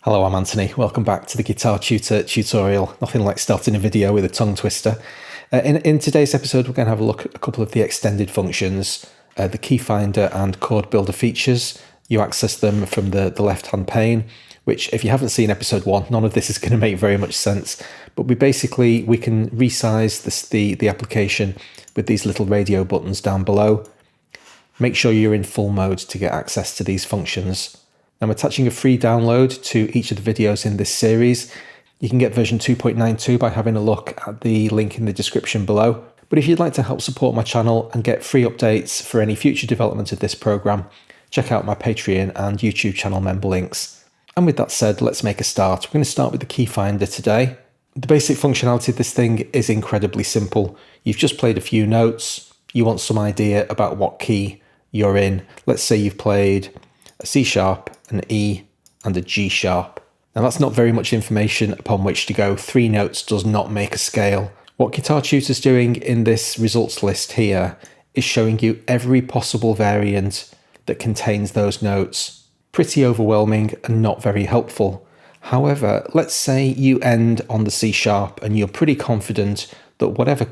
Hello, I'm Anthony. Welcome back to the Guitar Tutor tutorial. Nothing like starting a video with a tongue twister. In today's episode, we're going to have a look at a couple of the extended functions, the key finder and chord builder features. You access them from the left-hand pane, which if you haven't seen episode 1, none of this is going to make very much sense. But we can resize the application with these little radio buttons down below. Make sure you're in full mode to get access to these functions. I'm attaching a free download to each of the videos in this series. You can get version 2.92 by having a look at the link in the description below. But if you'd like to help support my channel and get free updates for any future development of this program, check out my Patreon and YouTube channel member links. And with that said, let's make a start. We're going to start with the key finder today. The basic functionality of this thing is incredibly simple. You've just played a few notes. You want some idea about what key you're in. Let's say you've played a C sharp, an E, and a G sharp. Now that's not very much information upon which to go. 3 notes does not make a scale. What Guitar Tutor's doing in this results list here is showing you every possible variant that contains those notes. Pretty overwhelming and not very helpful. However, let's say you end on the C sharp and you're pretty confident that whatever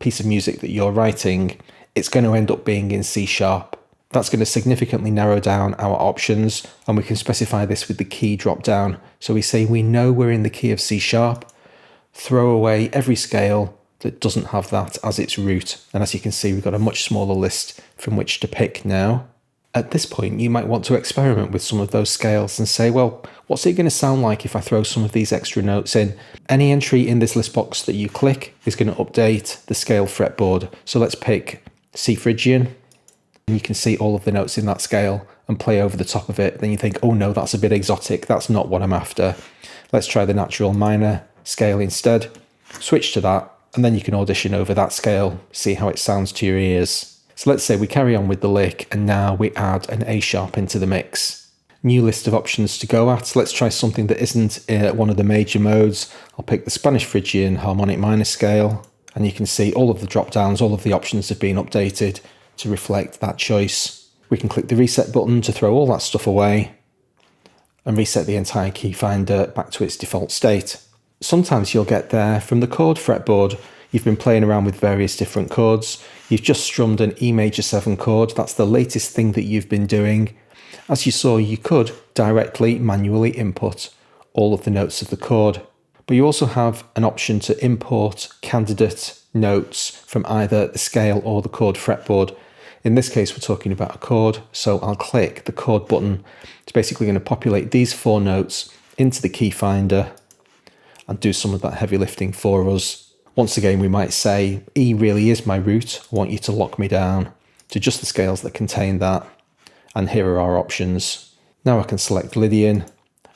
piece of music that you're writing, it's going to end up being in C sharp. That's going to significantly narrow down our options, and we can specify this with the key drop down. So we say we know we're in the key of C sharp, throw away every scale that doesn't have that as its root. And as you can see, we've got a much smaller list from which to pick now. At this point, you might want to experiment with some of those scales and say, well, what's it going to sound like if I throw some of these extra notes in? Any entry in this list box that you click is going to update the scale fretboard. So let's pick C Phrygian. And you can see all of the notes in that scale and play over the top of it. Then you think, oh no, that's a bit exotic. That's not what I'm after. Let's try the natural minor scale instead. Switch to that, and then you can audition over that scale, see how it sounds to your ears. So let's say we carry on with the lick, and now we add an A sharp into the mix. New list of options to go at. Let's try something that isn't one of the major modes. I'll pick the Spanish Phrygian harmonic minor scale, and you can see all of the drop downs, all of the options have been updated to reflect that choice. We can click the reset button to throw all that stuff away and reset the entire key finder back to its default state. Sometimes you'll get there from the chord fretboard. You've been playing around with various different chords. You've just strummed an E major 7 chord. That's the latest thing that you've been doing. As you saw, you could directly manually input all of the notes of the chord, but you also have an option to import candidate notes from either the scale or the chord fretboard. In this case, we're talking about a chord, so I'll click the chord button. It's basically going to populate these 4 notes into the key finder and do some of that heavy lifting for us. Once again, we might say, E really is my root. I want you to lock me down to just the scales that contain that. And here are our options. Now I can select Lydian,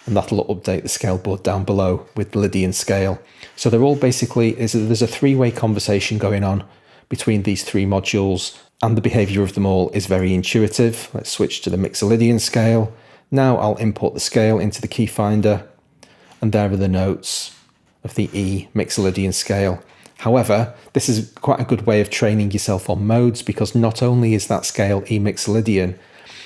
and that'll update the scale board down below with the Lydian scale. So they're all basically, there's a 3-way conversation going on between these 3 modules, and the behavior of them all is very intuitive. Let's switch to the Mixolydian scale. Now I'll import the scale into the key finder, and there are the notes of the E Mixolydian scale. However, this is quite a good way of training yourself on modes, because not only is that scale E Mixolydian,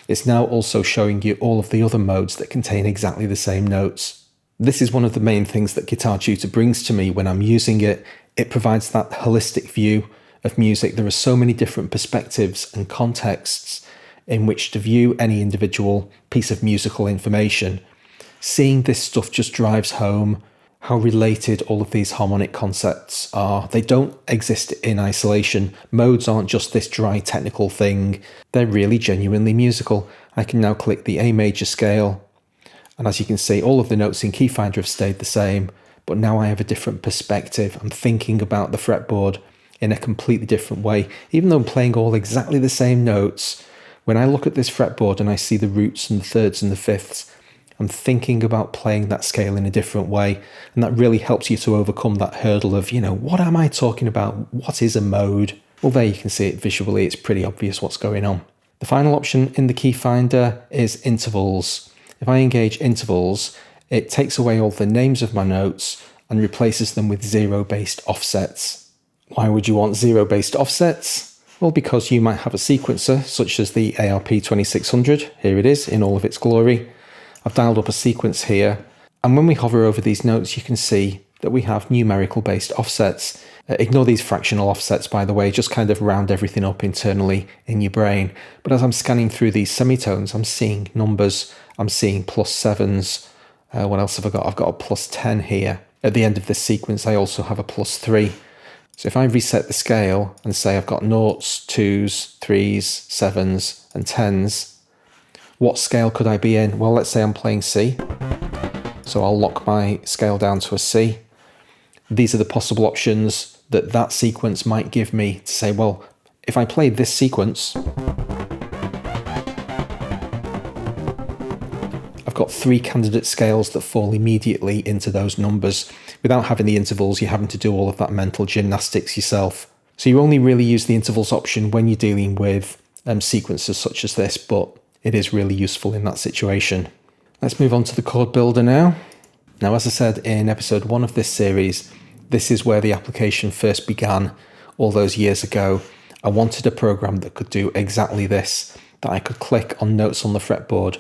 it's now also showing you all of the other modes that contain exactly the same notes. This is one of the main things that Guitar Tutor brings to me when I'm using it. It provides that holistic view of music. There are so many different perspectives and contexts in which to view any individual piece of musical information. Seeing this stuff just drives home how related all of these harmonic concepts are. They don't exist in isolation. Modes aren't just this dry technical thing. They're really genuinely musical. I can now click the A major scale, and as you can see, all of the notes in key finder have stayed the same, but now I have a different perspective. I'm thinking about the fretboard in a completely different way. Even though I'm playing all exactly the same notes, when I look at this fretboard and I see the roots and the thirds and the fifths, I'm thinking about playing that scale in a different way, and that really helps you to overcome that hurdle of, what am I talking about? What is a mode? Well, there you can see it visually. It's pretty obvious what's going on. The final option in the key finder is intervals. If I engage intervals, it takes away all the names of my notes and replaces them with zero-based offsets. Why would you want zero-based offsets? Well, because you might have a sequencer such as the ARP 2600. Here it is in all of its glory. I've dialed up a sequence here And when we hover over these notes, you can see that we have numerical based offsets. Ignore these fractional offsets, by the way, just kind of round everything up internally in your brain. But as I'm scanning through these semitones, I'm seeing numbers, I'm seeing +7s. What else have I got? I've got a +10 here. At the end of this sequence, I also have a +3. So if I reset the scale and say I've got noughts, 2s, 3s, 7s, and 10s, what scale could I be in? Well, let's say I'm playing C. So I'll lock my scale down to a C. These are the possible options that that sequence might give me to say, well, if I play this sequence, I've got 3 candidate scales that fall immediately into those numbers. Without having the intervals, you're having to do all of that mental gymnastics yourself. So you only really use the intervals option when you're dealing with sequences such as this, but it is really useful in that situation. Let's move on to the chord builder now. Now, as I said in episode 1 of this series, this is where the application first began all those years ago. I wanted a program that could do exactly this, that I could click on notes on the fretboard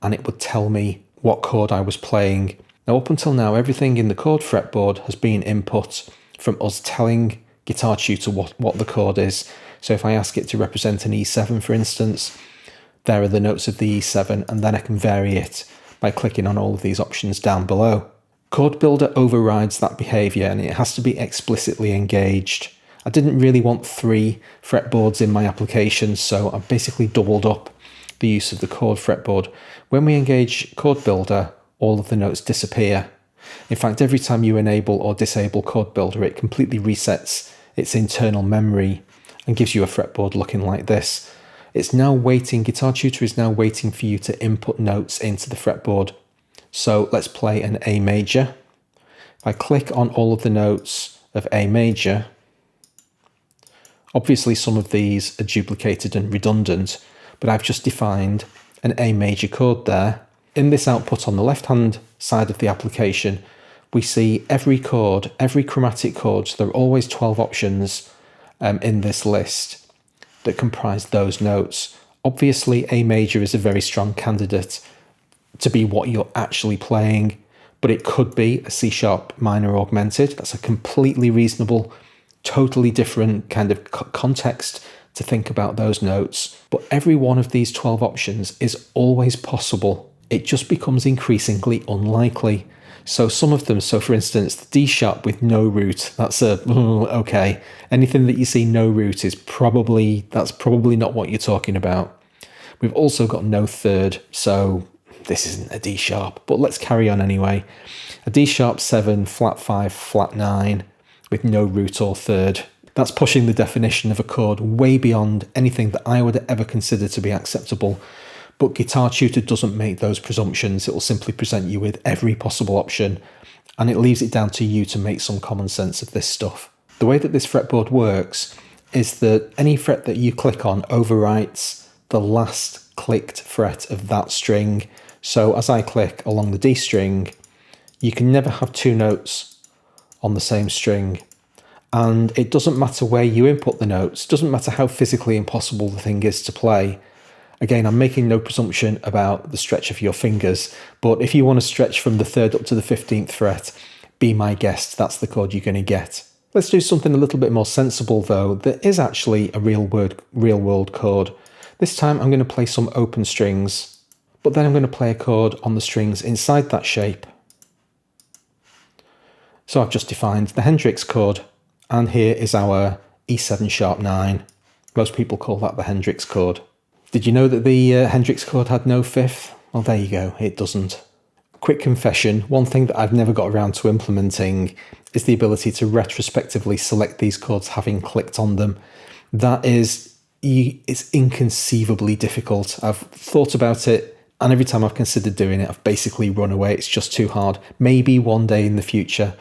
and it would tell me what chord I was playing. Now, up until now, everything in the chord fretboard has been input from us telling Guitar Tutor what the chord is. So if I ask it to represent an E7, for instance, there are the notes of the E7, and then I can vary it by clicking on all of these options down below. Chord Builder overrides that behavior and it has to be explicitly engaged. I didn't really want 3 fretboards in my application, so I've basically doubled up the use of the chord fretboard. When we engage Chord Builder, all of the notes disappear. In fact, every time you enable or disable Chord Builder, it completely resets its internal memory and gives you a fretboard looking like this. It's now waiting, Guitar Tutor is now waiting for you to input notes into the fretboard. So let's play an A major. If I click on all of the notes of A major, obviously some of these are duplicated and redundant, but I've just defined an A major chord there. In this output on the left-hand side of the application, we see every chord, every chromatic chord. So there are always 12 options in this list that comprise those notes. Obviously, A major is a very strong candidate to be what you're actually playing, but it could be a C sharp minor augmented. That's a completely reasonable, totally different kind of context to think about those notes. But every one of these 12 options is always possible. It just becomes increasingly unlikely. So some of them, so for instance, the D sharp with no root, that's okay. Anything that you see no root is that's probably not what you're talking about. We've also got no third, so this isn't a D sharp, but let's carry on anyway. A D sharp 7, flat 5, flat 9 with no root or third. That's pushing the definition of a chord way beyond anything that I would ever consider to be acceptable. But Guitar Tutor doesn't make those presumptions. It will simply present you with every possible option, and it leaves it down to you to make some common sense of this stuff. The way that this fretboard works is that any fret that you click on overwrites the last clicked fret of that string. So as I click along the D string, you can never have 2 notes on the same string. And it doesn't matter where you input the notes, doesn't matter how physically impossible the thing is to play. Again, I'm making no presumption about the stretch of your fingers, but if you want to stretch from the 3rd up to the 15th fret, be my guest, that's the chord you're going to get. Let's do something a little bit more sensible though, that is actually a real world chord. This time I'm going to play some open strings, but then I'm going to play a chord on the strings inside that shape. So I've just defined the Hendrix chord, and here is our E7 sharp 9. Most people call that the Hendrix chord. Did you know that the Hendrix chord had no 5th? Well, there you go, it doesn't. Quick confession, one thing that I've never got around to implementing is the ability to retrospectively select these chords having clicked on them. It's inconceivably difficult. I've thought about it, and every time I've considered doing it, I've basically run away. It's just too hard. Maybe one day in the future,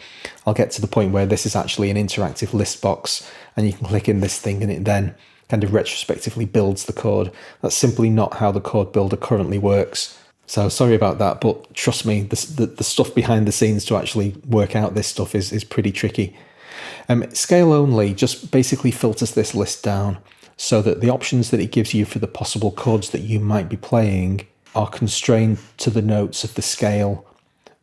I'll get to the point where this is actually an interactive list box, and you can click in this thing and it then kind of retrospectively builds the chord. That's simply not how the chord builder currently works. So sorry about that, but trust me, the stuff behind the scenes to actually work out this stuff is pretty tricky. Scale only just basically filters this list down so that the options that it gives you for the possible chords that you might be playing are constrained to the notes of the scale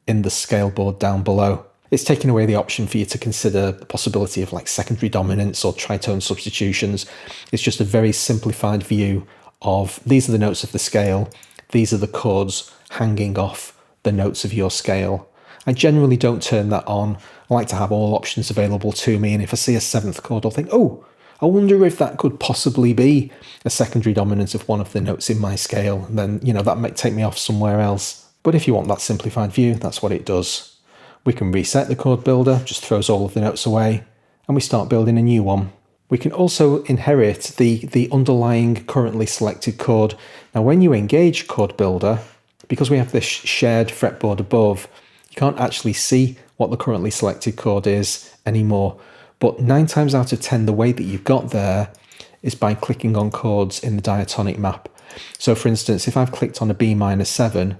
in the scale board down below. It's taking away the option for you to consider the possibility of like secondary dominance or tritone substitutions. It's just a very simplified view of these are the notes of the scale, these are the chords hanging off the notes of your scale. I generally don't turn that on. I like to have all options available to me, and if I see a seventh chord, I'll think, oh, I wonder if that could possibly be a secondary dominance of one of the notes in my scale, and then, you know, that might take me off somewhere else. But if you want that simplified view, that's what it does. We can reset the chord builder, just throws all of the notes away, and we start building a new one. We can also inherit the underlying currently selected chord. Now, when you engage Chord Builder, because we have this shared fretboard above, you can't actually see what the currently selected chord is anymore. But 9 times out of 10, the way that you've got there is by clicking on chords in the diatonic map. So for instance, if I've clicked on a B minor 7,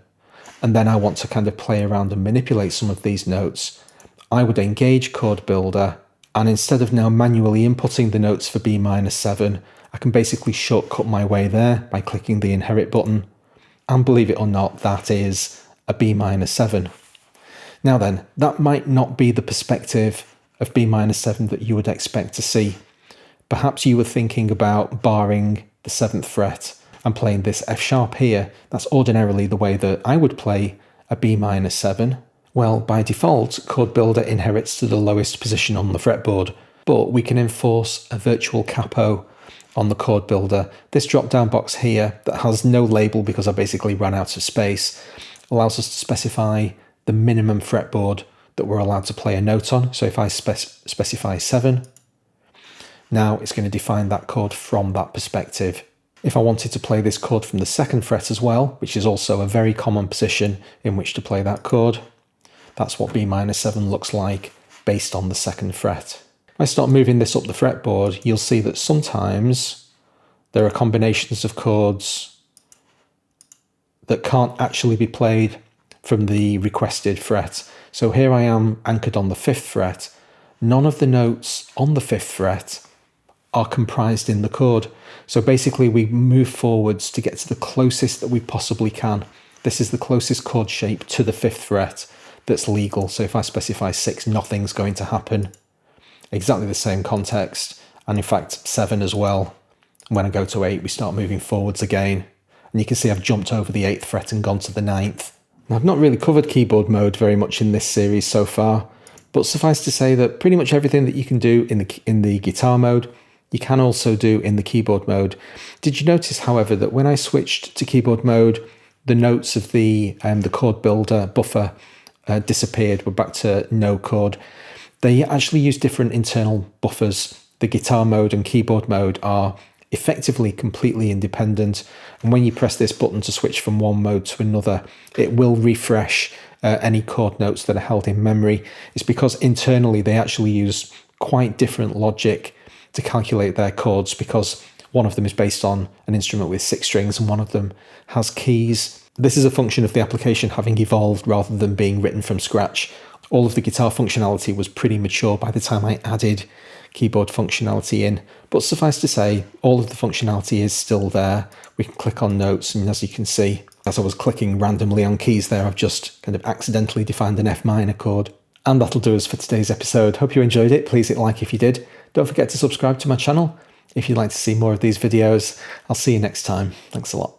and then I want to kind of play around and manipulate some of these notes, I would engage Chord Builder, and instead of now manually inputting the notes for B minor 7, I can basically shortcut my way there by clicking the inherit button. And believe it or not, that is a B minor 7. Now then, that might not be the perspective of B minor 7 that you would expect to see. Perhaps you were thinking about barring the 7th fret and playing this F sharp here. That's ordinarily the way that I would play a B minor 7. Well, by default, Chord Builder inherits to the lowest position on the fretboard, but we can enforce a virtual capo on the Chord Builder. This drop-down box here that has no label because I basically ran out of space allows us to specify the minimum fretboard that we're allowed to play a note on. So if I specify 7, now it's going to define that chord from that perspective. If I wanted to play this chord from the 2nd fret as well, which is also a very common position in which to play that chord, that's what B minor 7 looks like based on the 2nd fret. If I start moving this up the fretboard, you'll see that sometimes there are combinations of chords that can't actually be played from the requested fret. So here I am anchored on the 5th fret. None of the notes on the 5th fret are comprised in the chord. So basically we move forwards to get to the closest that we possibly can. This is the closest chord shape to the 5th fret that's legal. So if I specify 6, nothing's going to happen. Exactly the same context, and in fact 7 as well. When I go to 8, we start moving forwards again. And you can see I've jumped over the 8th fret and gone to the 9th. Now, I've not really covered keyboard mode very much in this series so far, but suffice to say that pretty much everything that you can do in the guitar mode, you can also do in the keyboard mode. Did you notice, however, that when I switched to keyboard mode, the notes of the Chord Builder buffer disappeared? We're back to no chord. They actually use different internal buffers. The guitar mode and keyboard mode are effectively completely independent, and when you press this button to switch from one mode to another, it will refresh any chord notes that are held in memory. It's because internally they actually use quite different logic to calculate their chords, because one of them is based on an instrument with 6 strings and one of them has keys. This is a function of the application having evolved rather than being written from scratch. All of the guitar functionality was pretty mature by the time I added keyboard functionality in, but suffice to say, all of the functionality is still there. We can click on notes, and as you can see, as I was clicking randomly on keys there, I've just kind of accidentally defined an F minor chord. And that'll do us for today's episode. Hope you enjoyed it. Please hit like if you did. Don't forget to subscribe to my channel if you'd like to see more of these videos. I'll see you next time. Thanks a lot.